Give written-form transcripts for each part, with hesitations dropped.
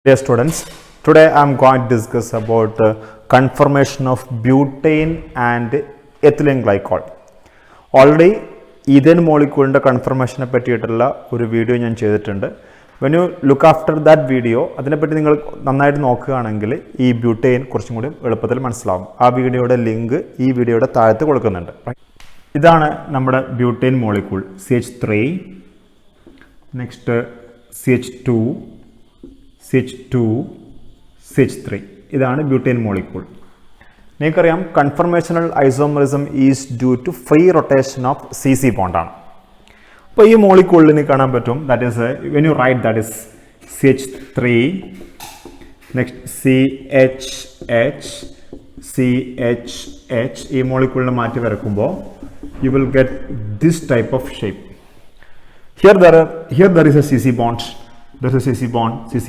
Dear students, today I am going to discuss about conformation of butane and ethylene glycol. Already ethane molecule conformation പറ്റിയിട്ടുള്ള ഒരു video ഞാൻ ചെയ്തിട്ടുണ്ട്. When you look after that video, അതിനെപ്പറ്റി നിങ്ങൾ നന്നായിട്ട് നോക്കുകയാണെങ്കിൽ ഈ ബ്യൂട്ടൈൻ കുറച്ചും കൂടി എളുപ്പത്തിൽ മനസ്സിലാവും. ആ വീഡിയോയുടെ ലിങ്ക് ഈ വീഡിയോയുടെ താഴത്ത് കൊടുക്കുന്നുണ്ട്. ഇതാണ് നമ്മുടെ butyne molecule CH3, next CH2, CH2, CH3. ഇതാണ് ബ്യൂട്ടൈൻ മോളിക്യൂൾ. നിങ്ങൾക്കറിയാം conformational isomerism is due to free rotation of CC ബോണ്ടാണ്. അപ്പോൾ ഈ മോളിക്യൂളിന് കാണാൻ പറ്റും that is when you write that is CH3, next CH ഈ മോളിക്യൂളിനെ മാറ്റി വരക്കുമ്പോൾ you will get this type of shape. Here there is a CC bond. There is a CC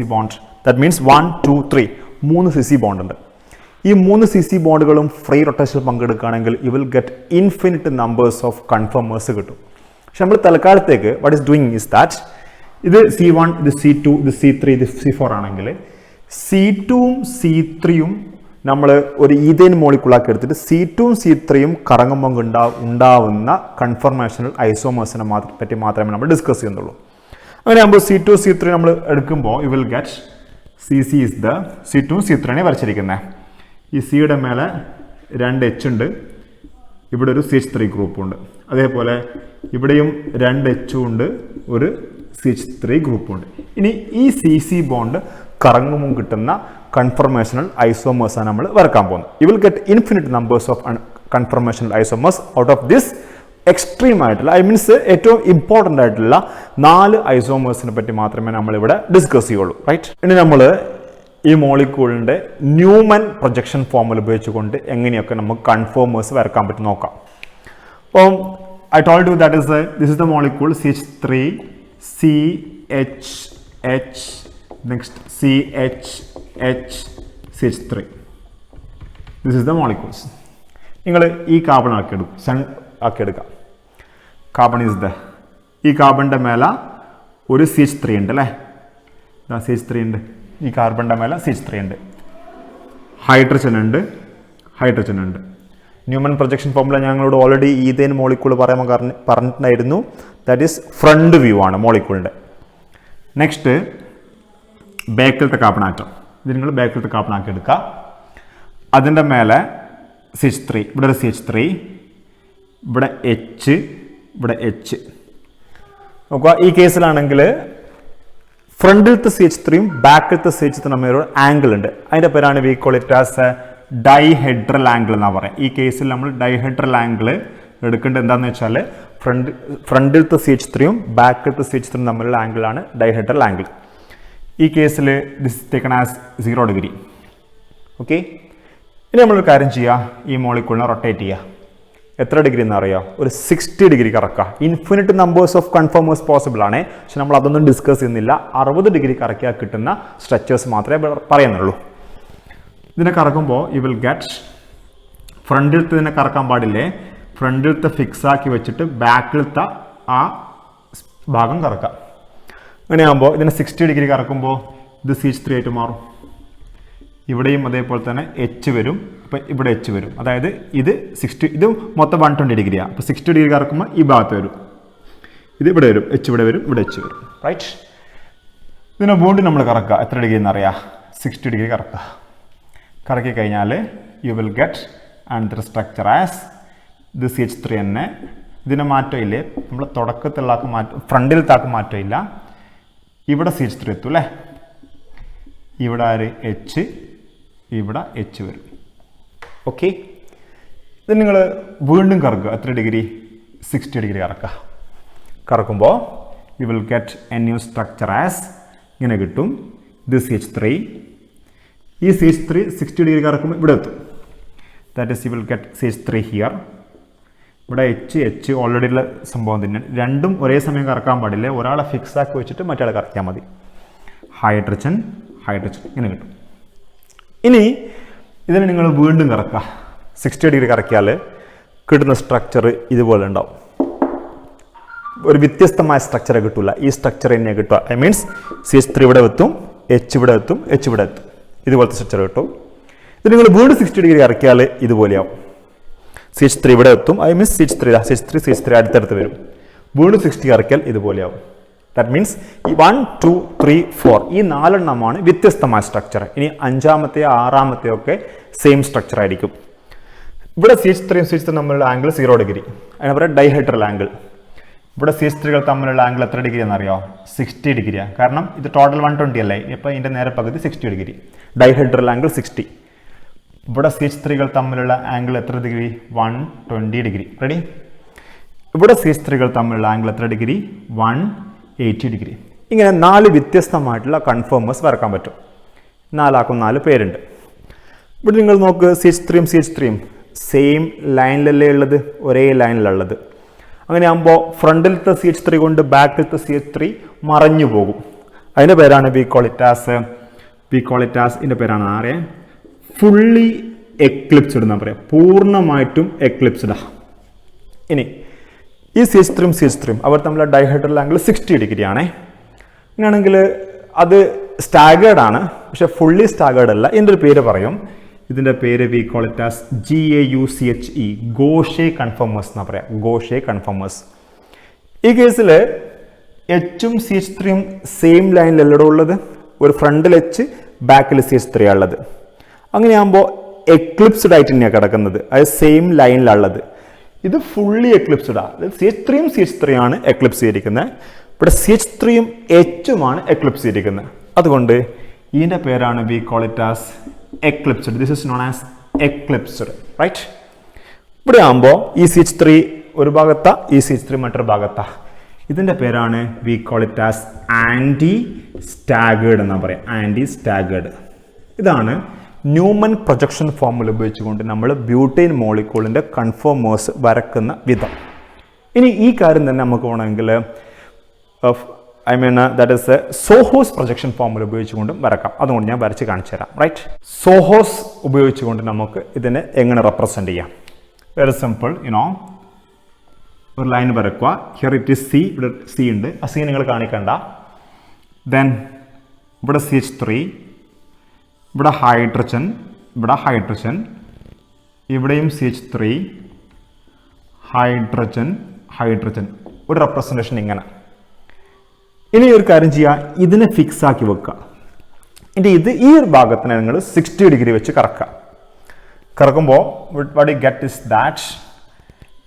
bond. That means 1, 2, 3. 3 CC bond ഉണ്ട്. ഈ 3 CC ബോണ്ടുകളും free റൊട്ടേഷനിൽ പങ്കെടുക്കുകയാണെങ്കിൽ you will get infinite numbers of conformers കിട്ടും. പക്ഷെ നമ്മൾ തൽക്കാലത്തേക്ക് what is doing is that ഇത് C1, ഇത് C2, ഇത് C3, ഇത് C4 ആണെങ്കിൽ C2ഉം C3യും നമ്മൾ ഒരു ഈഥേൻ മോളിക്യൂളാക്കി എടുത്തിട്ട് C2ഉം C3യും കറങ്ങുമ്പോൾ ഉണ്ടാവുന്ന കൺഫർമേഷണൽ ഐസോമേഴ്സിനെ പറ്റി മാത്രമേ നമ്മൾ ഡിസ്കസ് ചെയ്യുന്നുള്ളൂ. അങ്ങനെ ആകുമ്പോൾ C2, C3 നമ്മൾ എടുക്കുമ്പോൾ U will get CC is the C2, C3 വരച്ചിരിക്കുന്നത്. ഈ സിയുടെ മേലെ 2 H ഉണ്ട്, ഇവിടെ ഒരു CH3 ഗ്രൂപ്പുണ്ട്. അതേപോലെ ഇവിടെയും 2 H ഉണ്ട്, ഒരു CH3 ഗ്രൂപ്പുണ്ട്. ഇനി ഈ CC ബോണ്ട് കറങ്ങുമ്പോൾ കിട്ടുന്ന കൺഫർമേഷണൽ ഐസോമേഴ്സാണ് നമ്മൾ വരക്കാൻ പോകുന്നത്. U will get infinite numbers of conformational isomers out of this extreme ആയിട്ടുള്ള മീൻസ് ഏറ്റവും ഇമ്പോർട്ടൻ്റ് ആയിട്ടുള്ള 4 ഐസോമേഴ്സിനെ പറ്റി മാത്രമേ നമ്മളിവിടെ ഡിസ്കസ് ചെയ്യുള്ളൂ. റൈറ്റ്, ഇനി നമ്മൾ ഈ മോളിക്യൂളിൻ്റെ ന്യൂമൻ പ്രൊജക്ഷൻ ഫോമുല ഉപയോഗിച്ചുകൊണ്ട് എങ്ങനെയൊക്കെ നമുക്ക് കൺഫോമേഴ്സ് വരക്കാൻ പറ്റി നോക്കാം. അപ്പം I told you that is this is the molecule CH3, CH, next CH, CH3. This is the molecules. നിങ്ങൾ ഈ കാർബൺ ആക്കിയെടുക്കാം. കാർബൺ ഈസ് ദ ഈ കാർബണിൻ്റെ മേലെ ഒരു CH3 ഉണ്ട് അല്ലേ, CH3 ഉണ്ട്. ഈ കാർബണിൻ്റെ മേലെ CH3 ഉണ്ട്. ഹൈഡ്രജൻ ഉണ്ട്. ന്യൂമൻ പ്രൊജക്ഷൻ ഫോമുല ഞങ്ങളോട് ഓൾറെഡി ഈഥേൻ മോളിക്യൂൾ പറയുമ്പോൾ പറഞ്ഞിട്ടുണ്ടായിരുന്നു. ദാറ്റ് ഈസ് ഫ്രണ്ട് വ്യൂ ആണ് മോളിക്യൂളിൻ്റെ. നെക്സ്റ്റ് ബാക്കിലത്തെ കാർബൺ ആറ്റം. ഇത് നിങ്ങൾ ബാക്കിലത്തെ കാർബൺ ആക്കി എടുക്കുക. അതിൻ്റെ മേലെ CH3, ഇവിടെ ഒരു CH3, ഇവിടെ H. നോക്കുക, ഈ കേസിലാണെങ്കിൽ ഫ്രണ്ടിലത്തെ CH3യും ബാക്കിലത്തെ CH3 തമ്മിൽ ഒരു ആംഗിൾ ഉണ്ട്. അതിൻ്റെ പേരാണ് we call it as dihedral angle എന്നാണ് പറയുക. ഈ കേസിൽ നമ്മൾ ഡൈഹെഡ്രൽ ആംഗിൾ എടുക്കേണ്ടത് എന്താണെന്ന് വെച്ചാൽ ഫ്രണ്ടിലത്തെ CH3യും ബാക്കിലത്തെ CH3യും തമ്മിലുള്ള ആംഗിളാണ് ഡൈഹെഡ്രൽ ആംഗിൾ. ഈ കേസിൽ this taken as 0 degree. Okay, ഇനി നമ്മളൊരു കാര്യം ചെയ്യുക, ഈ മോളിക്യൂളിനെ റൊട്ടേറ്റ് ചെയ്യുക. എത്ര ഡിഗ്രി എന്ന് അറിയാം? ഒരു 60 ഡിഗ്രി കറക്കുക. Infinite numbers of conformers possible ആണ്, പക്ഷെ നമ്മൾ അതൊന്നും ഡിസ്കസ് ചെയ്യുന്നില്ല. 60 ഡിഗ്രി കറക്കിയാൽ കിട്ടുന്ന സ്ട്രെച്ചേഴ്സ് മാത്രമേ പറയുന്നുള്ളൂ. ഇതിനെ കറക്കുമ്പോൾ യു വിൽ ഗെറ്റ് ഫ്രണ്ടിലത്തെ ഇതിനെ കറക്കാൻ പാടില്ലേ, ഫ്രണ്ടിലത്തെ ഫിക്സ് ആക്കി വെച്ചിട്ട് ബാക്കിലത്തെ ആ ഭാഗം കറക്കാം. അങ്ങനെയാകുമ്പോൾ ഇതിനെ 60 ഡിഗ്രി കറക്കുമ്പോൾ ഇത് CH3 ആയിട്ട് മാറും. ഇവിടെയും അതേപോലെ തന്നെ H വരും. അപ്പോൾ ഇവിടെ H വരും. അതായത് ഇത് 60, ഇത് മൊത്തം 120 ഡിഗ്രിയാണ്. അപ്പോൾ 60 ഡിഗ്രി കറക്കുമ്പോൾ ഈ ഭാഗത്ത് വരും, ഇത് ഇവിടെ വരും, H ഇവിടെ വരും, ഇവിടെ H വരും. റൈറ്റ്, ഇതിനെ വീണ്ടും നമ്മൾ കറക്കുക. എത്ര ഡിഗ്രി എന്നറിയാം? 60 ഡിഗ്രി കറക്കുക. കറക്കി കഴിഞ്ഞാൽ U will get and structure as ഇത് CH3 തന്നെ. ഇതിന് മാറ്റമില്ലേ, നമ്മൾ തുടക്കത്തിലുള്ള ഫ്രണ്ടിലത്താക്ക് മാറ്റമില്ല. ഇവിടെ CH3 എത്തും അല്ലേ, ഇവിടെ H, ഇവിടെ H വരും. ഓക്കെ, ഇത് നിങ്ങൾ വീണ്ടും കറക്കുക. എത്ര ഡിഗ്രി? 60 ഡിഗ്രി കറക്കുക. കറക്കുമ്പോൾ you will get a new structure as ഇങ്ങനെ കിട്ടും. ഇത് CH3. ഈ CH3 60 ഡിഗ്രി കറക്കുമ്പോൾ ഇവിടെ എത്തും. That is U will get CH3 here. ഇവിടെ H ഓൾറെഡി ഉള്ള സംഭവം തന്നെയാണ്. രണ്ടും ഒരേ സമയം കറക്കാൻ പാടില്ല. ഒരാളെ ഫിക്സ് ആക്കി വെച്ചിട്ട് മറ്റേ കറക്കിയാൽ മതി. ഹൈഡ്രജൻ ഇങ്ങനെ കിട്ടും. ഇനി ഇതിനെ നിങ്ങൾ വീണ്ടും കറക്കുക. 60 ഡിഗ്രി കറക്കിയാൽ കിട്ടുന്ന സ്ട്രക്ചർ ഇതുപോലെ ഉണ്ടാവും. ഒരു വ്യത്യസ്തമായ സ്ട്രക്ചർ കിട്ടില്ല. ഈ സ്ട്രക്ചർ തന്നെ കിട്ടുക. ഐ മീൻസ് CH3 ഇവിടെ എത്തും, എച്ച് ഇവിടെ എത്തും, എച്ച് ഇവിടെ എത്തും. ഇതുപോലത്തെ സ്ട്രക്ചർ കിട്ടും. ഇത് നിങ്ങൾ വീണ്ടും 60 ഡിഗ്രി കറക്കിയാൽ ഇതുപോലെയാവും. CH3 ഇവിടെ എത്തും. ഐ മീൻസ് CH3 അടുത്തടുത്ത് വരും. വീണ്ടും 60 കറക്കിയാൽ ഇതുപോലെയാവും. ദാറ്റ് മീൻസ് ഈ 1, 2, 3, 4 ഈ 4 എണ്ണമാണ് വ്യത്യസ്തമായ സ്ട്രക്ചർ. ഇനി 5-മത്തെയോ 6-മത്തെയോ ഒക്കെ സെയിം സ്ട്രക്ചർ ആയിരിക്കും. ഇവിടെ CH3 തമ്മിലുള്ള ആംഗിൾ 0 ഡിഗ്രി, അതിനെ പറയുക ഡൈഹെഡ്രൽ ആംഗിൾ. ഇവിടെ CH3 തമ്മിലുള്ള ആംഗിൾ എത്ര ഡിഗ്രി എന്നറിയോ? 60 ഡിഗ്രിയാണ്. കാരണം ഇത് ടോട്ടൽ 120 അല്ലേ, ഇപ്പോൾ ഇതിൻ്റെ നേരെ പകുതി 60 ഡിഗ്രി. Dihedral angle 60. ഇവിടെ CH3 തമ്മിലുള്ള ആംഗിൾ എത്ര ഡിഗ്രി? 120 ഡിഗ്രി. റെഡി? ഇവിടെ CH3 തമ്മിലുള്ള ആംഗിൾ എത്ര ഡിഗ്രി? 180 ഡിഗ്രി. ഇങ്ങനെ 4 വ്യത്യസ്തമായിട്ടുള്ള കൺഫോമേഴ്സ് വരക്കാൻ പറ്റും. 4 പേരുണ്ട്. ഇവിടെ നിങ്ങൾ നോക്ക്, CH3 സെയിം ലൈനിലല്ലേ ഉള്ളത്, ഒരേ ലൈനിലുള്ളത്. അങ്ങനെ ആകുമ്പോൾ ഫ്രണ്ടിലത്തെ CH3 കൊണ്ട് ബാക്കിലത്തെ CH3 മറഞ്ഞു പോകും. അതിൻ്റെ പേരാണ് വി കോൾ ഇറ്റ് ആസ് ഇതിൻ്റെ പേരാണ് ആരെ ഫുള്ളി എക്ലിപ്സ്ഡ് എന്ന് പറയാം. പൂർണ്ണമായിട്ടും എക്ലിപ്സ്ഡാ. ഇനി ഈ CH3 അവർ തമ്മിലുള്ള ഡൈഹെഡ്രൽ ആംഗിൾ 60 ഡിഗ്രി ആണേ. ഇങ്ങനെയാണെങ്കിൽ അത് സ്റ്റാഗേർഡ് ആണ്, പക്ഷെ ഫുള്ളി സ്റ്റാഗേർഡ് അല്ല. ഇതിൻ്റെ ഒരു പേര് പറയും. ഇതിൻ്റെ പേര് we call it as GAUCHE ഗോഷെ conformers എന്നാ പറയാം. ഗോഷെ കൺഫോമേഴ്സ്. ഈ കേസിൽ എച്ചും CH3 സെയിം ലൈനിലല്ലടോ ഉള്ളത്. ഒരു ഫ്രണ്ടിൽ എച്ച്, ബാക്കിൽ CH3 ഉള്ളത്. അങ്ങനെയാകുമ്പോൾ എക്ലിപ്സ്ഡ് ആയിട്ട് തന്നെയാണ് കിടക്കുന്നത്. അത് സെയിം ലൈനിലുള്ളത്. ഇത് ഫുള്ളി എക്ലിപ്സ്ഡാണ്. CH3 ആണ് എക്ലിപ്സ് ചെയ്തിരിക്കുന്നത്. ഇവിടെ CH3 എച്ചുമാണ് എക്ലിപ്സ് ചെയ്തിരിക്കുന്നത്. അതുകൊണ്ട് ഇതിൻ്റെ പേരാണ് we call it as eclipsed. This is known as eclipsed, right? ഇവിടെ ആകുമ്പോൾ ഈ CH3 ഒരു ഭാഗത്താ, ഈ CH3 മറ്റൊരു ഭാഗത്താ. ഇതിൻ്റെ പേരാണ് we call it as anti staggered എന്നാ പറയാം. Anti staggered. ഇതാണ് ന്യൂമൻ പ്രൊജക്ഷൻ ഫോർമുല ഉപയോഗിച്ചുകൊണ്ട് നമ്മൾ ബ്യൂട്ടൈൻ മോളിക്യൂളിൻ്റെ കൺഫോമേഴ്സ് വരക്കുന്ന വിധം. ഇനി ഈ കാര്യം തന്നെ നമുക്ക് വേണമെങ്കിൽ ദാറ്റ് ഇസ് സോഹോസ് പ്രൊജക്ഷൻ ഫോർമുല ഉപയോഗിച്ചുകൊണ്ടും വരക്കാം. അതുകൊണ്ട് ഞാൻ വരച്ച് കാണിച്ചു തരാം. റൈറ്റ്? സോഹോസ് ഉപയോഗിച്ചുകൊണ്ട് നമുക്ക് ഇതിനെ എങ്ങനെ റെപ്രസെൻ്റ് ചെയ്യാം? Very simple. ഒരു ലൈൻ വരക്കുക. Here it is C. ഇവിടെ C ഉണ്ട്. ആ C നിങ്ങൾ കാണിക്കണ്ട. ദെൻ ഇവിടെ CH3, ഇവിടെ ഹൈഡ്രജൻ, ഇവിടെയും CH3, ഹൈഡ്രജൻ. ഒരു റെപ്രസെൻറ്റേഷൻ ഇങ്ങനെ. ഇനി ഒരു കാര്യം ചെയ്യുക, ഇതിനെ ഫിക്സ് ആക്കി വെക്കുക. ഇത് ഈ ഒരു ഭാഗത്തിന് നിങ്ങൾ 60 ഡിഗ്രി വെച്ച് കറക്കുമ്പോൾ what you get is that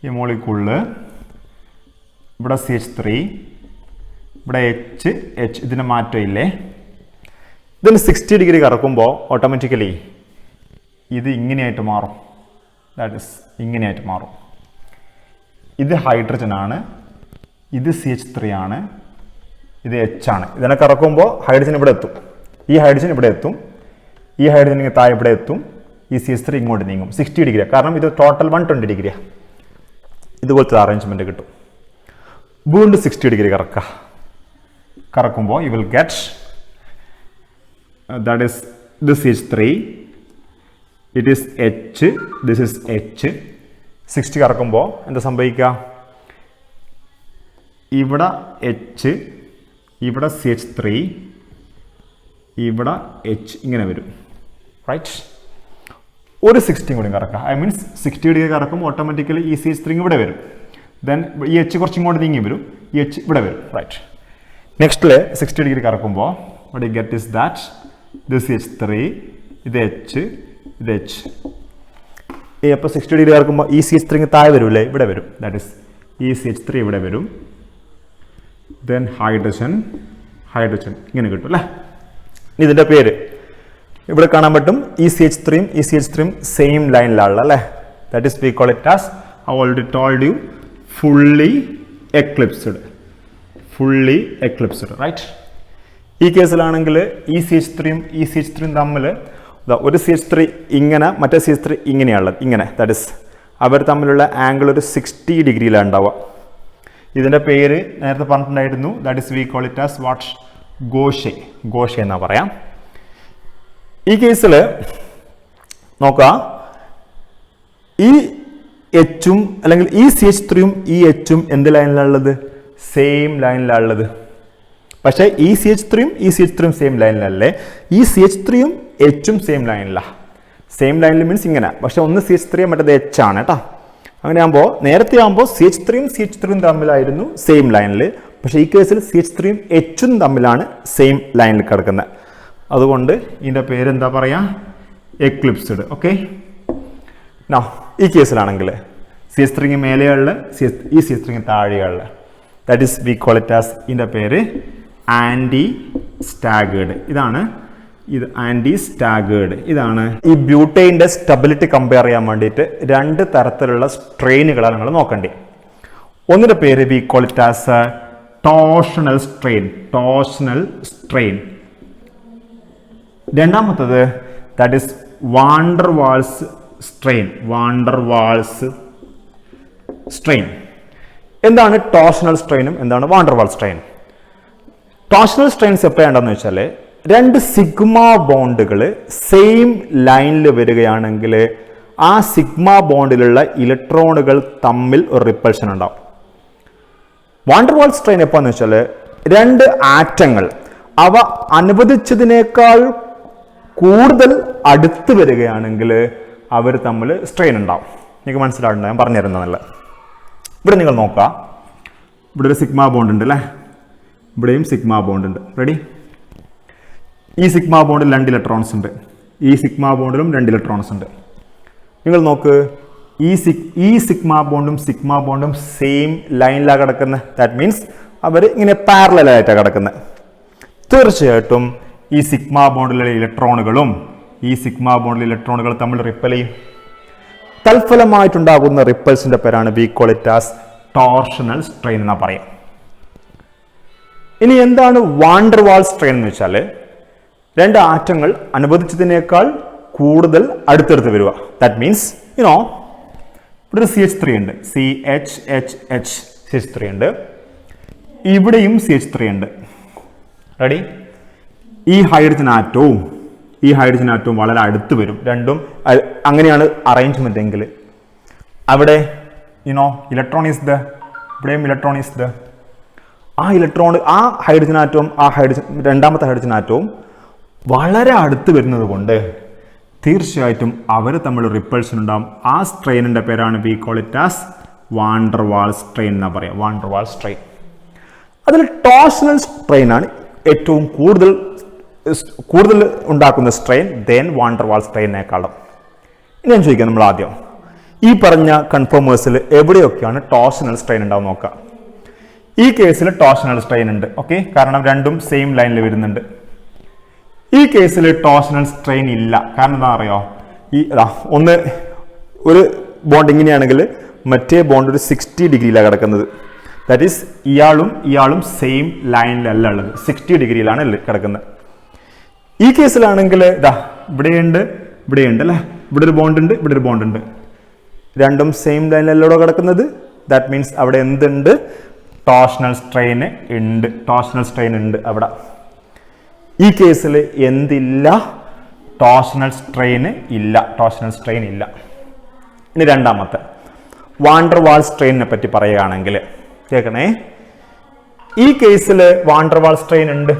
ഈ മോളിക്യൂളിൽ ഇവിടെ CH3, ഇവിടെ H ഇതിന് മാറ്റമില്ലേ. ഇതിന് 60 ഡിഗ്രി കറക്കുമ്പോൾ ഓട്ടോമാറ്റിക്കലി ഇത് ഇങ്ങനെയായിട്ട് മാറും. ദാറ്റ് ഇസ് ഇങ്ങനെയായിട്ട് മാറും. ഇത് ഹൈഡ്രജൻ ആണ്, ഇത് CH3 ആണ്, ഇത് H ആണ്. ഇതിനെ കറക്കുമ്പോൾ ഹൈഡ്രജൻ ഇവിടെ എത്തും, ഈ ഹൈഡ്രജൻ ഇവിടെ എത്തും, ഈ ഹൈഡ്രജൻ താഴെ ഇവിടെ എത്തും, ഈ CH3 ഇങ്ങോട്ട് നീങ്ങും. 60 ഡിഗ്രിയാണ്. കാരണം ഇത് ടോട്ടൽ 120 ഡിഗ്രിയാണ്. ഇതുപോലത്തെ അറേഞ്ച്മെൻറ്റ് കിട്ടും. വീണ്ടും 60 ഡിഗ്രി കറക്കുമ്പോൾ you will get that is this CH3, it is H, this is H. 60 കറക്കുമ്പോൾ എന്താ സംഭവിക്കുക? ഇവിടെ H, ഇവിടെ CH3, ഇവിടെ H ഇങ്ങനെ വരും. റൈറ്റ്? ഒരു 60 കൂടി കറക്കുക. ഐ മീൻസ് 60 ഡിഗ്രി കറക്കുമ്പോൾ ഓട്ടോമാറ്റിക്കലി ഈ CH3 ഇവിടെ വരും. ദെൻ ഈ H കുറച്ചും ഇങ്ങോട്ട് നീങ്ങി വരും, ഈ H ഇവിടെ വരും. റൈറ്റ്? നെക്സ്റ്റിൽ 60 ഡിഗ്രി കറക്കുമ്പോൾ what you get is that this H3, ഇത് H, ഇത് H. അപ്പോൾ 60 ഡിഗ്രി കറക്കുമ്പോൾ ഈ CH3 താഴെ വരും, ഇവിടെ വരും. ദാറ്റ് ഇസ് ഈ CH3 ഇവിടെ വരും. ദെൻ ഹൈഡ്രജൻ ഇങ്ങനെ കിട്ടും അല്ലേ. ഇതിൻ്റെ പേര് ഇവിടെ കാണാൻ പറ്റും. ഈ CH3 സെയിം ലൈനിലുള്ള അല്ലേ. That is we call it as I already told you fully eclipsed. Right? ഈ കേസിലാണെങ്കിൽ ഈ CH3 തമ്മിൽ ഒരു CH3 ഇങ്ങനെ, മറ്റേ CH3 ഇങ്ങനെയുള്ളത് ഇങ്ങനെ. ദാറ്റ് ഇസ് അവർ തമ്മിലുള്ള ആംഗിൾ ഒരു 60 ഡിഗ്രിയിലാണ് ഉണ്ടാവുക. ഇതിൻ്റെ പേര് നേരത്തെ പറഞ്ഞിട്ടുണ്ടായിരുന്നു. That is we call it as what? ഗോഷെ എന്നാ പറയാം. ഈ കേസിൽ നോക്കുക, ഈ എച്ചും അല്ലെങ്കിൽ ഈ CH3 ഈ H എന്ത് ലൈനിലാണുള്ളത്? സെയിം ലൈനിലാണുള്ളത്. പക്ഷേ ഈ CH3യും സെയിം ലൈനിലല്ലേ, ഈ CH3യും Hഉം സെയിം ലൈനിലാണ്. സെയിം ലൈനിൽ മീൻസ് ഇങ്ങനെ, പക്ഷെ ഒന്ന് CH3 മറ്റേത് H ആണ് കേട്ടോ. അങ്ങനെ ആകുമ്പോൾ നേരത്തെ ആകുമ്പോൾ CH3യും തമ്മിലായിരുന്നു സെയിം ലൈനിൽ, പക്ഷേ ഈ കേസിൽ CH3യും Hഉം തമ്മിലാണ് സെയിം ലൈനിൽ കിടക്കുന്നത്. അതുകൊണ്ട് ഇതിൻ്റെ പേരെന്താ പറയുക, എക്ലിപ്സ്ഡ്. ഓക്കെ, ഈ കേസിലാണെങ്കിൽ CH3 മേലെയുള്ള ഈ CH3 താഴെയുള്ള, that is V call it as, ഇതിൻ്റെ പേര് ആൻറ്റി സ്റ്റാഗേർഡ്. ഇത് ആൻറ്റി സ്റ്റാഗേർഡ്. ഇതാണ് ഈ ബ്യൂട്ടൈൻ്റെ സ്റ്റെബിലിറ്റി കമ്പയർ ചെയ്യാൻ വേണ്ടിയിട്ട് രണ്ട് തരത്തിലുള്ള സ്ട്രെയിനുകളാണ് നിങ്ങൾ നോക്കേണ്ടത്. ഒന്നിൻ്റെ പേര് we call it as torsional strain. രണ്ടാമത്തത് that is van der Waals strain. എന്താണ് ടോർഷണൽ സ്ട്രെയിനും എന്താണ് വാണ്ടർവാൾ സ്ട്രെയിൻ? ടോർഷണൽ സ്ട്രെയിൻസ് എപ്പോഴാണെന്ന് വെച്ചാൽ രണ്ട് സിഗ്മ ബോണ്ടുകൾ സെയിം ലൈനിൽ വരികയാണെങ്കിൽ ആ സിഗ്മ ബോണ്ടിലുള്ള ഇലക്ട്രോണുകൾ തമ്മിൽ ഒരു റിപ്പൾഷൻ ഉണ്ടാവും. വാണ്ടർവാൾ സ്ട്രെയിൻ എപ്പോഴെന്ന് വെച്ചാൽ രണ്ട് ആറ്റങ്ങൾ അവ അനുവദിച്ചതിനേക്കാൾ കൂടുതൽ അടുത്ത് വരികയാണെങ്കിൽ അവർ തമ്മിൽ സ്ട്രെയിൻ ഉണ്ടാവും. നിങ്ങൾക്ക് മനസ്സിലാവുന്നുണ്ട് ഞാൻ പറഞ്ഞു തരുന്നതല്ല. ഇവിടെ നിങ്ങൾ നോക്കുക, ഇവിടെ ഒരു സിഗ്മ ബോണ്ട് ഉണ്ട് അല്ലേ, ഇവിടെയും സിഗ്മ ബോണ്ട് ഉണ്ട്. റെഡി? ഈ സിഗ്മ ബോണ്ടിൽ 2 ഇലക്ട്രോൺസ് ഉണ്ട്, ഈ സിഗ്മ ബോണ്ടിലും 2 ഇലക്ട്രോൺസ് ഉണ്ട്. നിങ്ങൾ നോക്ക്, ഈ സിഗ്മ ബോണ്ടും സെയിം ലൈനിലാണ് കിടക്കുന്നത്. ദാറ്റ് മീൻസ് അവർ ഇങ്ങനെ പാരലലായിട്ടാണ് കിടക്കുന്നത്. തീർച്ചയായിട്ടും ഈ സിഗ്മ ബോണ്ടിലെ ഇലക്ട്രോണുകളും തമ്മിൽ റിപ്പൽ ചെയ്യും. തൽഫലമായിട്ടുണ്ടാകുന്ന റിപ്പൾസിന്റെ പേരാണ് we call it as torsional strain എന്നാ പറയാം. ഇനി എന്താണ് വാണ്ടർവാൾ സ്ട്രെയിൻ എന്ന് വെച്ചാൽ രണ്ട് ആറ്റങ്ങൾ അനുവദിച്ചതിനേക്കാൾ കൂടുതൽ അടുത്തടുത്ത് വരിക. ദാറ്റ് മീൻസ് ഇവിടെ ഒരു CH3 ഉണ്ട്, CH3 ഉണ്ട്, ഇവിടെയും CH3 ഉണ്ട്. റെഡി? ഈ ഹൈഡ്രജൻ ആറ്റവും വളരെ അടുത്ത് വരും. രണ്ടും അങ്ങനെയാണ് അറേഞ്ച്മെന്റ് എങ്കിൽ അവിടെ ഇലക്ട്രോൺ ഈസ് ദ, ഇവിടെയും ഇലക്ട്രോൺ ഈസ് ദ. ആ ഹൈഡ്രജൻ ആറ്റവും രണ്ടാമത്തെ ഹൈഡ്രജൻ ആറ്റവും വളരെ അടുത്ത് വരുന്നത് കൊണ്ട് തീർച്ചയായിട്ടും അവർ തമ്മിൽ റിപ്പൾഷൻ ഉണ്ടാകും. ആ സ്ട്രെയിനിന്റെ പേരാണ് we call it as van der Waals strain എന്നാ പറയാം. Van der Waals strain. അതിൽ ടോർഷണൽ സ്ട്രെയിൻ ആണ് ഏറ്റവും കൂടുതൽ ഉണ്ടാക്കുന്ന സ്ട്രെയിൻ ദെൻ വാണ്ടർവാൾ സ്ട്രെയിനേക്കാളും. ഇനി ഞാൻ ചോദിക്കാം, നമ്മൾ ആദ്യം ഈ പറഞ്ഞ കൺഫോമേഴ്സിൽ എവിടെയൊക്കെയാണ് ടോർഷണൽ സ്ട്രെയിൻ ഉണ്ടാവും നോക്കാം. ഈ കേസിൽ ടോർഷണൽ സ്ട്രെയിൻ ഉണ്ട്. ഓക്കെ, കാരണം രണ്ടും സെയിം ലൈനിൽ വരുന്നുണ്ട്. ഈ കേസിൽ ടോർഷണൽ സ്ട്രെയിൻ ഇല്ല. കാരണം എന്താ അറിയോ, ഒരു ബോണ്ട് ഇങ്ങനെയാണെങ്കിൽ മറ്റേ ബോണ്ട് ഒരു 60 ഡിഗ്രിയിലാണ് കിടക്കുന്നത്. ദാറ്റ് ഈസ് ഇയാളും സെയിം ലൈനിലല്ല ഉള്ളത്, 60 ഡിഗ്രിയിലാണ് കിടക്കുന്നത്. ഈ കേസിലാണെങ്കിൽ ഇവിടെയുണ്ട് അല്ലേ, ഇവിടെ ഒരു ബോണ്ട് ഉണ്ട്, രണ്ടും സെയിം ലൈനിലല്ലോ കിടക്കുന്നത്. ദാറ്റ് മീൻസ് അവിടെ എന്തുണ്ട്, ടോർഷണൽ സ്ട്രെയിൻ ഉണ്ട് അവിടെ. ഈ കേസിൽ എന്തില്ല, ടോർഷണൽ സ്ട്രെയിൻ ഇല്ല. ഇനി രണ്ടാമത്തെ വാണ്ടർവാൾ സ്ട്രെയിനിനെ പറ്റി പറയുകയാണെങ്കിൽ കേൾക്കണേ, ഈ കേസിൽ വാണ്ടർവാൾ സ്ട്രെയിൻ ഉണ്ട്.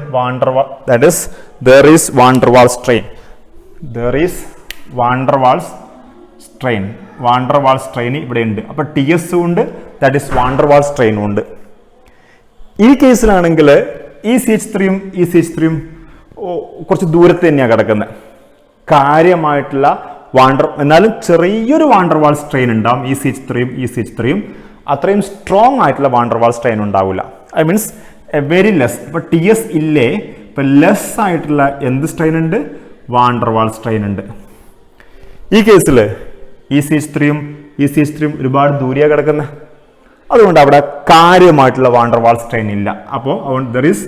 That is there is van der Waals strain ഇവിടെ ഉണ്ട്. അപ്പൊ TS ഉണ്ട്, ദാറ്റ് ഈസ് വാണ്ടർവാൾ സ്ട്രെയിനും ഉണ്ട്. ഈ കേസിലാണെങ്കിൽ ഈ CH3യും കുറച്ച് ദൂരത്ത് തന്നെയാണ് കിടക്കുന്നത്. കാര്യമായിട്ടുള്ള എന്നാലും ചെറിയൊരു വാണ്ടർവാൾ സ്ട്രെയിൻ ഉണ്ടാവും. ഈ CH3യും അത്രയും സ്ട്രോങ് ആയിട്ടുള്ള വാണ്ടർവാൾ സ്ട്രെയിൻ ഉണ്ടാവില്ല. I means very less. ഇപ്പൊ TS ഇല്ലേ, ഇപ്പൊ ലെസ് ആയിട്ടുള്ള എന്ത് സ്ട്രെയിൻ ഉണ്ട്, വാണ്ടർവാൾ സ്ട്രെയിൻ ഉണ്ട്. ഈ കേസിൽ ഈ CH3യും ഒരുപാട് ദൂരെയാണ് കിടക്കുന്നത്. അതുകൊണ്ട് അവിടെ കാര്യമായിട്ടുള്ള വാണ്ടർവാൾ സ്ട്രെയിൻ ഇല്ല. അപ്പോൾ there is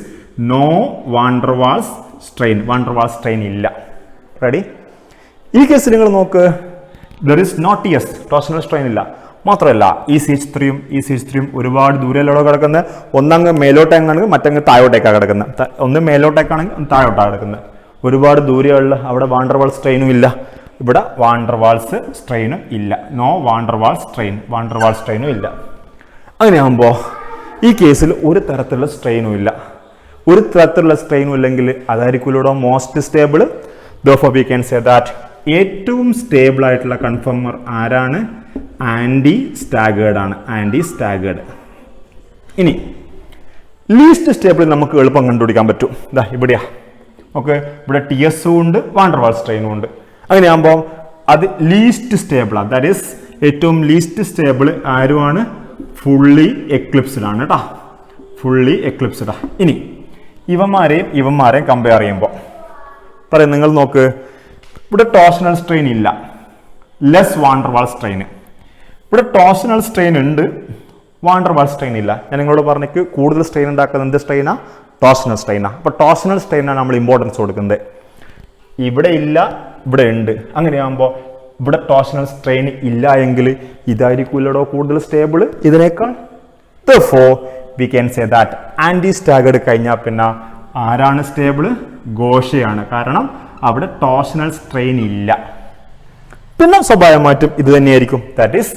no van der Waals strain ഇല്ല. റെഡി? ഈ കേസിൽ നിങ്ങൾ നോക്ക്, there is no TS, torsional strain ഇല്ല. മാത്രമല്ല ഈ CH3യും ഒരുപാട് ദൂരെയല്ലോ കിടക്കുന്നത്. ഒന്നങ്ങ് മേലോട്ടേക്കാണെങ്കിൽ മറ്റങ്ങ് താഴോട്ടേക്കാണ് കിടക്കുന്നത്. ഒന്ന് മേലോട്ടേക്കാണെങ്കിൽ ഒന്ന് താഴോട്ടാണ് കിടക്കുന്നത്. ഒരുപാട് ദൂരെയുള്ള അവിടെ വാണ്ടർവാൾ സ്ട്രെയിനും ഇല്ല, ഇവിടെ വാണ്ടർവാൾസ് സ്ട്രെയിനും ഇല്ല. നോ വാണ്ടർവാൾ സ്ട്രെയിനും ഇല്ല. അങ്ങനെയാകുമ്പോൾ ഈ കേസിൽ ഒരു തരത്തിലുള്ള സ്ട്രെയിനും ഇല്ല. ഒരു തരത്തിലുള്ള സ്ട്രെയിനും ഇല്ലെങ്കിൽ അതായിരിക്കുമല്ലോ most stable. Therefore we can say that ഏറ്റവും സ്റ്റേബിൾ ആയിട്ടുള്ള കൺഫർമർ ആരാണ്? ആൻറ്റി സ്റ്റാഗേർഡ് ആണ്. Anti staggered. ഇനി ലീസ്റ്റ് സ്റ്റേബിൾ നമുക്ക് എളുപ്പം കണ്ടുപിടിക്കാൻ പറ്റും. ഇതാ ഇവിടെയാ. ഓക്കെ, ഇവിടെ ടി എസും ഉണ്ട്, വാണ്ടർവാൾ സ്ട്രെയിനും ഉണ്ട്. അങ്ങനെയാകുമ്പോൾ അത് ലീസ്റ്റ് സ്റ്റേബിളാണ്. ദാറ്റ് ഈസ് ഏറ്റവും ലീസ്റ്റ് സ്റ്റേബിൾ ആരുമാണ്? ഫുള്ളി എക്ലിപ്സ്ഡ് ആണ് കേട്ടോ. ഫുള്ളി എക്ലിപ്സ്ഡാ. ഇനി ഇവന്മാരെയും കമ്പയർ ചെയ്യുമ്പോൾ പറയും, നിങ്ങൾ നോക്ക്, ഇവിടെ ടോർഷണൽ സ്ട്രെയിൻ ഇല്ല, ലെസ് വാണ്ടർവാൾ സ്ട്രെയിൻ. ഇവിടെ ടോർഷണൽ സ്ട്രെയിൻ ഉണ്ട്, വാണ്ടർവാൾ സ്ട്രെയിൻ ഇല്ല. ഞാൻ നിങ്ങളോട് പറഞ്ഞേക്ക് കൂടുതൽ സ്ട്രെയിൻ ഉണ്ടാക്കുന്നത് എന്ത് സ്ട്രെയിനാ? ടോർഷണൽ സ്ട്രെയിനാണ്. അപ്പോൾ ടോർഷണൽ സ്ട്രെയിനാണ് നമ്മൾ ഇമ്പോർട്ടൻസ് കൊടുക്കുന്നത്. ഇവിടെ ഇല്ല, ഇവിടെ ഉണ്ട്. അങ്ങനെയാകുമ്പോൾ ഇവിടെ ടോർഷണൽ സ്ട്രെയിൻ ഇല്ല എങ്കിൽ ഇതായിരിക്കുമല്ലോ കൂടുതൽ സ്റ്റേബിൾ ഇതിനേക്കാൾ. Therefore we can say that anti staggered കഴിഞ്ഞാൽ പിന്നെ ആരാണ് സ്റ്റേബിൾ? ഗോഷയാണ്. കാരണം അവിടെ ടോർഷണൽ സ്ട്രെയിൻ ഇല്ല. പിന്നെ സ്വാഭാവികമായിട്ടും ഇത് തന്നെയായിരിക്കും. That is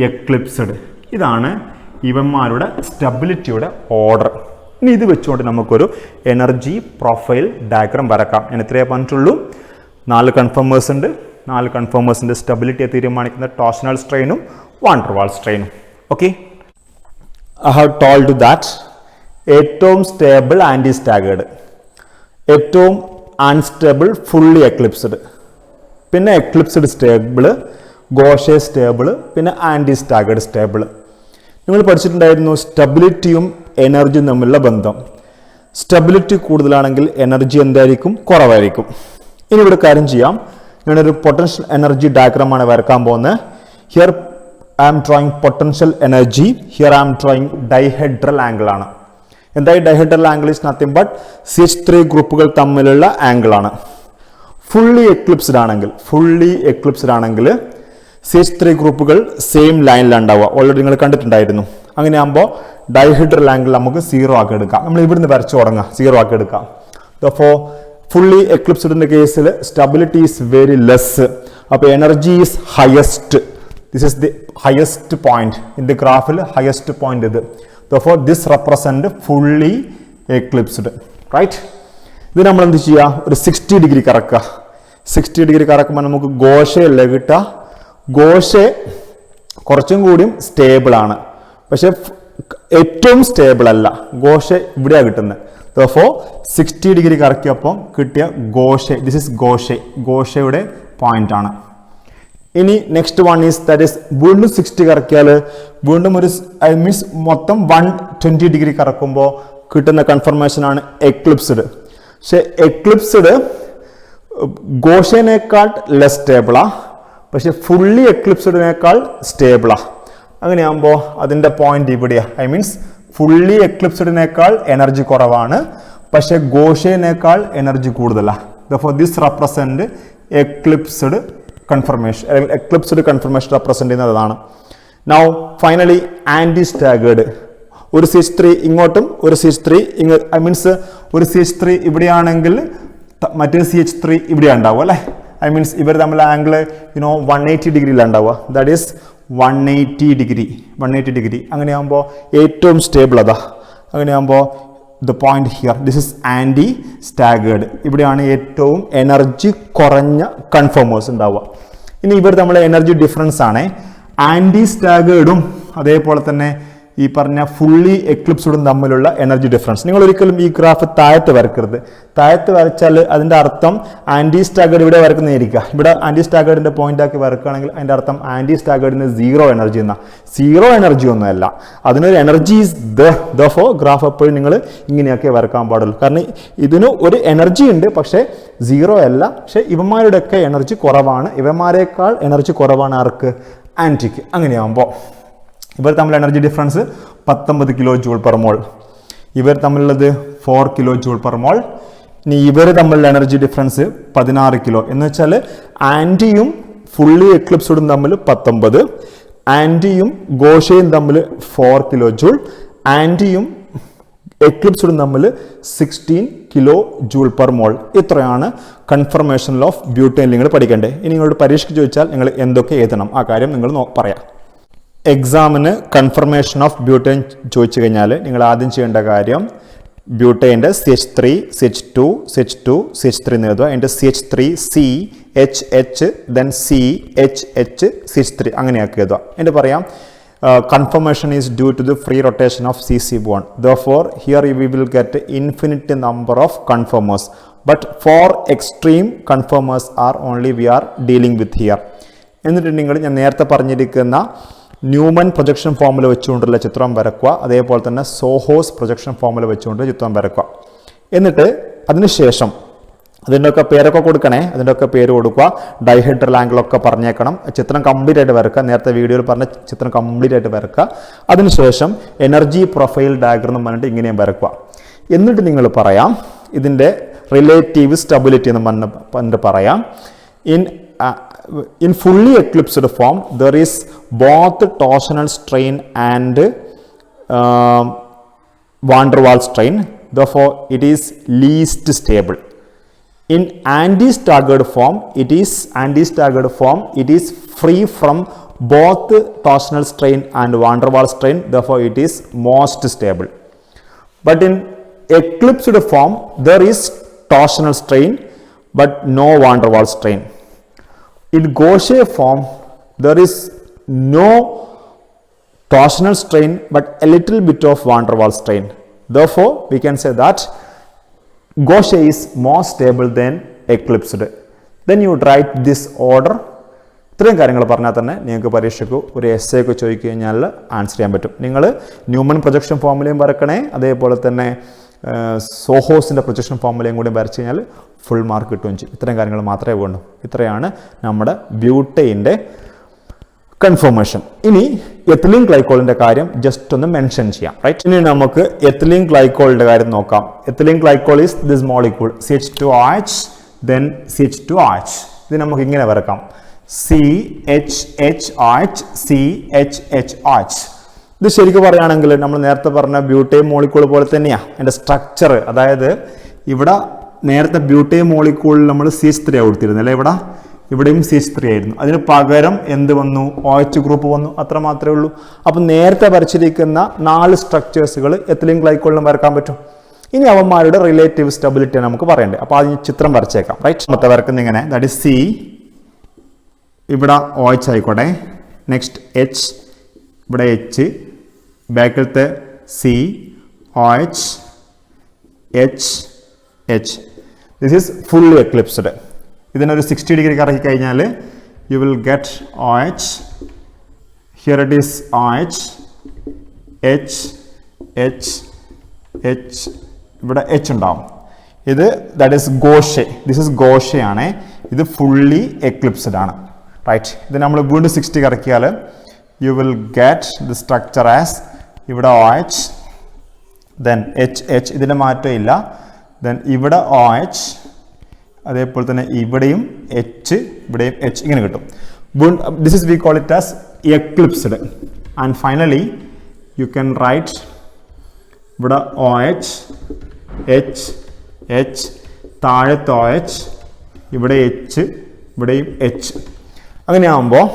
eclipsed. ഇതാണ് ഇവന്മാരുടെ സ്റ്റെബിലിറ്റിയുടെ ഓർഡർ. ഇനി ഇത് വെച്ചുകൊണ്ട് നമുക്കൊരു എനർജി പ്രൊഫൈൽ ഡയഗ്രാം വരക്കാം. ഞാൻ ഇത്രയേ പറഞ്ഞിട്ടുള്ളൂ. 4 കൺഫർമേഴ്സ് ഉണ്ട്. 4 കൺഫർമേഴ്സിൻ്റെ സ്റ്റെബിലിറ്റിയെ തീരുമാനിക്കുന്ന ടോർഷണൽ സ്ട്രെയിനും വാണ്ടർവാൾ സ്ട്രെയിനും. Okay, I have told that ഏറ്റവും സ്റ്റേബിൾ ആൻറ്റി സ്റ്റാഗേർഡ്, ഏറ്റവും അൺസ്റ്റേബിൾ ഫുള്ളി എക്ലിപ്സ്ഡ്, പിന്നെ എക്ലിപ്സ്ഡ് സ്റ്റേബിൾ, ഗോഷെ സ്റ്റേബിൾ, പിന്നെ ആൻറ്റി സ്റ്റാഗേർഡ് സ്റ്റേബിൾ. നിങ്ങൾ പഠിച്ചിട്ടുണ്ടായിരുന്നു സ്റ്റെബിലിറ്റിയും എനർജിയും തമ്മിലുള്ള ബന്ധം. സ്റ്റെബിലിറ്റി കൂടുതലാണെങ്കിൽ എനർജി എന്തായിരിക്കും? കുറവായിരിക്കും. ഇനി ഇവിടെ കാര്യം ചെയ്യാം. ഞാനൊരു പൊട്ടൻഷ്യൽ എനർജി ഡയഗ്രാമാണ് വരക്കാൻ പോകുന്നത്. Here I am drawing potential energy. Here I am drawing dihedral angle ആണ്. എന്തായി dihedral angle? Is nothing but CH3 ഗ്രൂപ്പുകൾ തമ്മിലുള്ള ആംഗിൾ ആണ്. ഫുള്ളി എക്ലിപ്സ്ഡ് ആണെങ്കിൽ CH3 ഗ്രൂപ്പുകൾ സെയിം ലൈനിലുണ്ടാവുക. ഓൾറെഡി നിങ്ങൾ കണ്ടിട്ടുണ്ടായിരുന്നു. അങ്ങനെയാകുമ്പോൾ ഡൈഹെഡ്രൽ ആംഗിൾ നമുക്ക് 0 ആക്കി എടുക്കാം. നമ്മൾ ഇവിടുന്ന് വരച്ചു തുടങ്ങാം, 0 ആക്കി എടുക്കാം. അപ്പോൾ ഫുള്ളി എക്ലിപ്സ്ഡിന്റെ കേസിൽ സ്റ്റെബിലിറ്റി ഈസ് വെരി ലെസ്. അപ്പോൾ energy is highest. This is the highest point in the graph. Highest point ഇത്. Therefore this represent fully eclipsed, right? ഇത് നമ്മൾ എന്ത് ചെയ്യുക? ഒരു 60 ഡിഗ്രി കറക്കുക. 60 ഡിഗ്രി കറക്കുമ്പോൾ നമുക്ക് ഗോഷയല്ലേ കിട്ടുക. ഗോഷെ കുറച്ചും കൂടിയും സ്റ്റേബിൾ ആണ്, പക്ഷെ ഏറ്റവും സ്റ്റേബിൾ അല്ല. ഗോഷെ ഇവിടെയാണ് കിട്ടുന്നത്. Therefore 60 ഡിഗ്രി കറക്കിയപ്പോൾ കിട്ടിയ ഗോഷെ, ദിസ് ഇസ് ഗോഷയുടെ പോയിന്റ് ആണ്. ഇനി next one is that is വീണ്ടും 60 കറക്കിയാൽ വീണ്ടും ഒരു മീൻസ് മൊത്തം 120 ഡിഗ്രി കറക്കുമ്പോൾ കിട്ടുന്ന കൺഫർമേഷൻ ആണ് എക്ലിപ്സ്ഡ്. പക്ഷെ എക്ലിപ്സ്ഡ് ഗോഷേനേക്കാൾ ലെസ് സ്റ്റേബിളാ, പക്ഷെ ഫുള്ളി എക്ലിപ്സ്ഡിനേക്കാൾ സ്റ്റേബിളാ. അങ്ങനെയാകുമ്പോൾ അതിൻ്റെ പോയിന്റ് ഇവിടെയാണ്. ഐ മീൻസ് ഫുള്ളി എക്ലിപ്സ്ഡിനേക്കാൾ എനർജി കുറവാണ്, പക്ഷെ ഗോഷേനേക്കാൾ എനർജി കൂടുതലാണ്. Therefore this represent eclipsed conformation. Eclipsed conformation represent ചെയ്യുന്നതാണ്. Now finally anti staggered. ഒരു CH3 ഇങ്ങോട്ടും ഒരു CH3 ഐ മീൻസ് ഒരു CH3 ഇവിടെയാണെങ്കിൽ മറ്റൊരു CH3 ഇവിടെ ഉണ്ടാവും അല്ലേ. ഐ മീൻസ് ഇവർ തമ്മിൽ ആംഗിൾ 180 ഡിഗ്രിയിലുണ്ടാവുക. That is 180 degree. അങ്ങനെയാകുമ്പോൾ ഏറ്റവും സ്റ്റേബിൾ അതാ. അങ്ങനെയാകുമ്പോൾ the point here, this is anti staggered. ഇവിടെയാണ് ഏറ്റവും എനർജി കുറഞ്ഞ കൺഫർമേഴ്സ് ഉണ്ടാവുക. ഇനി ഇവർ തമ്മിലെ എനർജി ഡിഫറൻസ് ആണ്. ആൻറ്റി സ്റ്റാഗേർഡും അതേപോലെ തന്നെ ഈ പറഞ്ഞ ഫുള്ളി എക്ലിപ്സ്ഡും തമ്മിലുള്ള എനർജി ഡിഫറൻസ്. നിങ്ങൾ ഒരിക്കലും ഈ ഗ്രാഫ് താഴത്ത് വരക്കരുത്. താഴത്ത് വരച്ചാൽ അതിൻ്റെ അർത്ഥം ആൻറ്റി സ്റ്റാഗേർഡ് ഇവിടെ വരക്കുന്നതായിരിക്കുക. ഇവിടെ ആൻറ്റി സ്റ്റാഗേർഡിൻ്റെ പോയിന്റ് ആക്കി വരക്കുകയാണെങ്കിൽ അതിൻ്റെ അർത്ഥം ആൻറ്റി സ്റ്റാഗേർഡിന് 0 എനർജി എന്നാണ്. 0 എനർജി ഒന്നുമല്ല, അതിനൊരു എനർജി ഈസ് ദോ ഗ്രാഫ് എപ്പോഴും നിങ്ങൾ ഇങ്ങനെയൊക്കെ വരക്കാൻ പാടുള്ളൂ. കാരണം ഇതിന് ഒരു എനർജി ഉണ്ട്, പക്ഷേ 0 അല്ല. പക്ഷേ ഇവന്മാരുടെയൊക്കെ എനർജി കുറവാണ്. ഇവന്മാരെക്കാൾ എനർജി കുറവാണ് ആർക്ക്? ആൻറ്റിക്ക്. അങ്ങനെയാകുമ്പോൾ ഇവർ തമ്മിൽ energy difference 19 kilo joule per mole. ഇവർ തമ്മിലുള്ളത് 4 കിലോ ജൂൾ പെർ മോൾ. ഇനി ഇവർ തമ്മിലുള്ള എനർജി ഡിഫറൻസ് 16 കിലോ. എന്ന് വെച്ചാൽ ആൻറ്റിയും ഫുള്ളി എക്ലിപ്സ്ഡും തമ്മിൽ 19, ആൻറ്റിയും ഗോഷയും തമ്മിൽ 4 കിലോ ജൂൾ, ആൻറ്റിയും എക്ലിപ്സ്ഡും തമ്മിൽ 16 കിലോ ജൂൾ പെർ മോൾ. ഇത്രയാണ് കൺഫർമേഷൻ ഓഫ് ബ്യൂട്ടേൻ നിങ്ങൾ പഠിക്കേണ്ടത്. ഇനി നിങ്ങളോട് പരീക്ഷയ്ക്ക് ചോദിച്ചാൽ നിങ്ങൾ എന്തൊക്കെ എഴുതണം, ആ കാര്യം നിങ്ങൾ പറയാം. എക്സാമിന് കൺഫർമേഷൻ ഓഫ് ബ്യൂട്ടേൻ ചോദിച്ചു കഴിഞ്ഞാൽ നിങ്ങൾ ആദ്യം ചെയ്യേണ്ട കാര്യം ബ്യൂട്ടൈൻ്റെ CH3 CH2 CH2 CH3 എന്ന് എഴുതുക. അതിൻ്റെ CH3 CHH then CHH CH3 അങ്ങനെയാക്കി എഴുതുക. എന്നിട്ട് പറയാം conformation is due to the free rotation of CC bond. Therefore, here we will get infinite number of conformers. But for extreme conformers are only we are dealing with here. എന്നിട്ടുണ്ടെങ്കിൽ ഞാൻ നേരത്തെ പറഞ്ഞിരിക്കുന്ന Newman projection formula വെച്ചുകൊണ്ടുള്ള ചിത്രം വരക്കുക. അതേപോലെ തന്നെ സോഹോസ് projection formula വെച്ചുകൊണ്ട് ചിത്രം വരക്കുക. എന്നിട്ട് അതിനുശേഷം അതിൻ്റെയൊക്കെ പേരൊക്കെ കൊടുക്കണേ. അതിൻ്റെയൊക്കെ പേര് കൊടുക്കുക. ഡൈഹെഡ്രൽ ആംഗിളൊക്കെ പറഞ്ഞേക്കണം. ചിത്രം കംപ്ലീറ്റ് ആയിട്ട് വരക്കുക. നേരത്തെ വീഡിയോയിൽ പറഞ്ഞ ചിത്രം കംപ്ലീറ്റ് ആയിട്ട് വരക്കുക. അതിനുശേഷം എനർജി പ്രൊഫൈൽ ഡയഗ്രം എന്ന് പറഞ്ഞിട്ട് ഇങ്ങനെയും വരക്കുക. എന്നിട്ട് നിങ്ങൾ പറയാം ഇതിൻ്റെ റിലേറ്റീവ് സ്റ്റെബിലിറ്റി എന്ന് പറഞ്ഞിട്ട് പറയാം. In fully eclipsed form, there is both torsional strain and van der Waals strain. Therefore, it is least stable. In anti-staggered form, it is free from both torsional strain and van der Waals strain. Therefore, it is most stable. But in eclipsed form, there is torsional strain, but no van der Waals strain. In Gaussian form, there is no torsional strain but a little bit of van der Waals strain. Therefore, we can say that Gaussian is more stable than eclipsed. Then you write this order. ഇത്രയും കാര്യങ്ങൾ പറഞ്ഞാൽ തന്നെ നിങ്ങൾക്ക് പരീക്ഷയ്ക്ക് ഒരു essay ഒക്കെ ചോദിച്ചു കഴിഞ്ഞാൽ ആൻസർ ചെയ്യാൻ പറ്റും. നിങ്ങൾ ന്യൂമൻ പ്രൊജക്ഷൻ ഫോമുലയും വരക്കണേ. അതേപോലെ തന്നെ സോഹോസിൻ്റെ പ്രൊജക്ഷൻ ഫോമുലയും കൂടി വരച്ച് കഴിഞ്ഞാൽ ഫുൾ മാർക്ക് കിട്ടുകയും ചെയ്യും. ഇത്രയും കാര്യങ്ങൾ മാത്രമേ വേണ്ടൂ. ഇത്രയാണ് നമ്മുടെ ബ്യൂട്ടൈൻ്റെ കൺഫർമേഷൻ. ഇനി എത്തിലീൻ ഗ്ലൈക്കോളിൻ്റെ കാര്യം ജസ്റ്റ് ഒന്ന് മെൻഷൻ ചെയ്യാം. റൈറ്റ്, ഇനി നമുക്ക് എത്തിലീൻ ഗ്ലൈക്കോളിൻ്റെ കാര്യം നോക്കാം. Ethylene glycol is this molecule CH2OH then CH2OH. ഇത് നമുക്ക് ഇങ്ങനെ വരക്കാം CHHOH CHHOH. ഇത് ശരിക്കും പറയുകയാണെങ്കിൽ നമ്മൾ നേരത്തെ പറഞ്ഞ ബ്യൂട്ടൈൻ മോളിക്യൂൾ പോലെ തന്നെയാണ് അതിൻ്റെ സ്ട്രക്ചർ. അതായത് ഇവിടെ നേരത്തെ ബ്യൂട്ടൈൻ മോളിക്യൂളിൽ നമ്മൾ CH3 കൊടുത്തിരുന്നു അല്ലേ. ഇവിടെയും CH3 ആയിരുന്നു. അതിന് പകരം എന്ത് വന്നു? OH ഗ്രൂപ്പ് വന്നു. അത്ര മാത്രമേ ഉള്ളൂ. അപ്പം നേരത്തെ വരച്ചിരിക്കുന്ന 4 സ്ട്രക്ചേഴ്സുകൾ എത്തിലീൻ ഗ്ലൈക്കോളിലും വരക്കാൻ പറ്റും. ഇനി അവന്മാരുടെ റിലേറ്റീവ് സ്റ്റെബിലിറ്റി നമുക്ക് പറയണ്ടേ. അപ്പോൾ അതിന് ചിത്രം വരച്ചേക്കാം. റൈറ്റ്, മൊത്തം വരക്കുന്ന ഇങ്ങനെ, ദാറ്റ് ഇസ് C, ഇവിടെ OH ആയിക്കോട്ടെ, നെക്സ്റ്റ് H, ഇവിടെ H, ബാക്കിലത്തെ COH H H. This is fully eclipsed. ഇതിനൊരു 60 ഡിഗ്രി കറക്കി കഴിഞ്ഞാൽ U will get OH. Here it is OH H H H, ഇവിടെ H ഉണ്ടാവും. ഇത് ദാറ്റ് ഈസ് ഗോഷെ. ദിസ് ഈസ് ഗോഷെ ആണ്. ഇത് ഫുള്ളി എക്ലിപ്സ്ഡ് ആണ്. റൈറ്റ്, ഇത് നമ്മൾ വീണ്ടും 60 കറക്കിയാൽ you will get the structure as ഇവിടെ OH then HH, ഇതിൻ്റെ മാറ്റം ഇല്ല. then ഇവിടെ OH, അതേപോലെ തന്നെ ഇവിടെയും H, ഇവിടെയും H, ഇങ്ങനെ കിട്ടും. this is we call it as eclipsed. and finally you can write ഇവിടെ OH H H, താഴത്തെ OH, ഇവിടെ H, ഇവിടെയും H. അങ്ങനെയാകുമ്പോൾ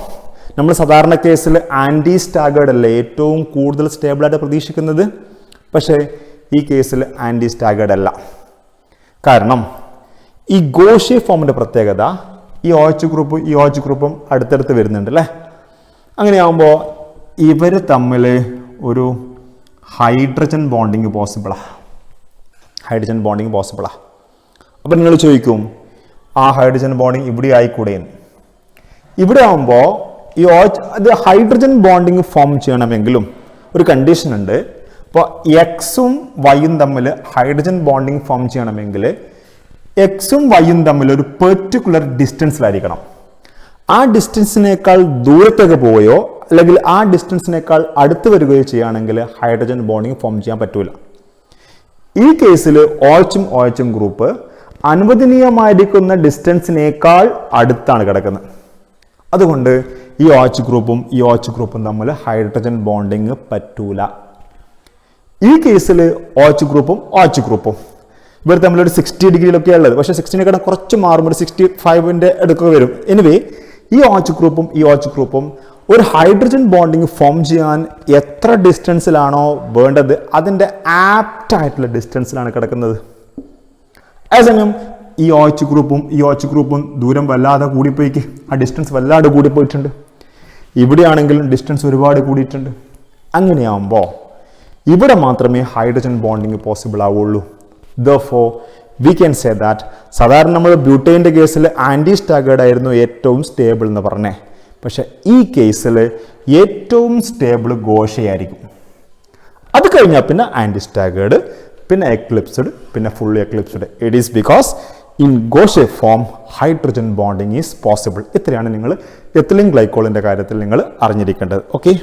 നമ്മൾ സാധാരണ കേസിൽ ആൻറ്റി സ്റ്റാഗേർഡ് അല്ലേ ഏറ്റവും കൂടുതൽ സ്റ്റേബിളായിട്ട് പ്രതീക്ഷിക്കുന്നത്. പക്ഷേ ഈ കേസിൽ ആൻറ്റി സ്റ്റാഗേർഡ് അല്ല. കാരണം ഈ ഗോഷെ ഫോമിൻ്റെ പ്രത്യേകത ഈ OH ഗ്രൂപ്പും ഈ OH ഗ്രൂപ്പും അടുത്തടുത്ത് വരുന്നുണ്ട് അല്ലേ. അങ്ങനെയാകുമ്പോൾ ഇവർ തമ്മിൽ ഒരു ഹൈഡ്രജൻ ബോണ്ടിങ് പോസിബിളാണ്. അപ്പം നിങ്ങൾ ചോദിക്കും ആ ഹൈഡ്രജൻ ബോണ്ടിങ് ഇവിടെ ആയിക്കൂടെയെന്ന്. ഇവിടെ ആകുമ്പോൾ ഈ അത് ഹൈഡ്രജൻ ബോണ്ടിങ് ഫോം ചെയ്യണമെങ്കിലും ഒരു കണ്ടീഷൻ ഉണ്ട്. അപ്പോൾ എക്സും വൈയും തമ്മിൽ ഹൈഡ്രജൻ ബോണ്ടിങ് ഫോം ചെയ്യണമെങ്കിൽ എക്സും വൈയും തമ്മിൽ ഒരു പെർട്ടിക്കുലർ ഡിസ്റ്റൻസിലായിരിക്കണം. ആ ഡിസ്റ്റൻസിനേക്കാൾ ദൂരത്തേക്ക് പോവുകയോ അല്ലെങ്കിൽ ആ ഡിസ്റ്റൻസിനേക്കാൾ അടുത്ത് വരികയോ ചെയ്യുകയാണെങ്കിൽ ഹൈഡ്രജൻ ബോണ്ടിങ് ഫോം ചെയ്യാൻ പറ്റൂല. ഈ കേസിൽ OH ഗ്രൂപ്പ് അനുവദനീയമായിരിക്കുന്ന ഡിസ്റ്റൻസിനേക്കാൾ അടുത്താണ് കിടക്കുന്നത്. അതുകൊണ്ട് ഈ OH ഗ്രൂപ്പും ഈ OH ഗ്രൂപ്പും തമ്മിൽ ഹൈഡ്രജൻ ബോണ്ടിങ് പറ്റൂല. ഈ കേസിൽ OH ഗ്രൂപ്പും ഇവർ തമ്മിലൊരു 60 ഡിഗ്രിയിലൊക്കെ ഉള്ളത്. പക്ഷേ 60 കുറച്ച് മാറുമ്പോൾ 65ൻ്റെ അടുക്കൊക്കെ വരും. എനിവേ ഈ OH ഗ്രൂപ്പും ഒരു ഹൈഡ്രജൻ ബോണ്ടിങ് ഫോം ചെയ്യാൻ എത്ര ഡിസ്റ്റൻസിലാണോ വേണ്ടത് അതിൻ്റെ ആപ്റ്റ് ആയിട്ടുള്ള ഡിസ്റ്റൻസിലാണ് കിടക്കുന്നത്. അതേസമയം ഈ OH ഗ്രൂപ്പും ദൂരം വല്ലാതെ കൂടിപ്പോയിക്ക്, ആ ഡിസ്റ്റൻസ് വല്ലാതെ കൂടിപ്പോയിട്ടുണ്ട്. ഇവിടെയാണെങ്കിലും ഡിസ്റ്റൻസ് ഒരുപാട് കൂടിയിട്ടുണ്ട്. അങ്ങനെയാകുമ്പോൾ ഇവിടെ മാത്രമേ ഹൈഡ്രജൻ ബോണ്ടിങ് പോസിബിൾ ആവുള്ളൂ. Therefore, we can say that സാധാരണ നമ്മൾ ബ്യൂട്ടൈൻ്റെ കേസിൽ ആൻറ്റി സ്റ്റാഗേർഡ് ആയിരുന്നു ഏറ്റവും സ്റ്റേബിൾ എന്ന് പറഞ്ഞേ. പക്ഷെ ഈ കേസിൽ ഏറ്റവും സ്റ്റേബിൾ ഗോഷയായിരിക്കും. അത് കഴിഞ്ഞാൽ പിന്നെ ആൻറ്റി സ്റ്റാഗേർഡ്, പിന്നെ എക്ലിപ്സ്ഡ്, പിന്നെ fully eclipsed. It is because in ഗോഷെ form hydrogen bonding is possible. ഇത്രയാണ് നിങ്ങൾ എത്തിലീൻ ഗ്ലൈക്കോളിൻ്റെ കാര്യത്തിൽ നിങ്ങൾ അറിഞ്ഞിരിക്കേണ്ടത്. ഓക്കെ.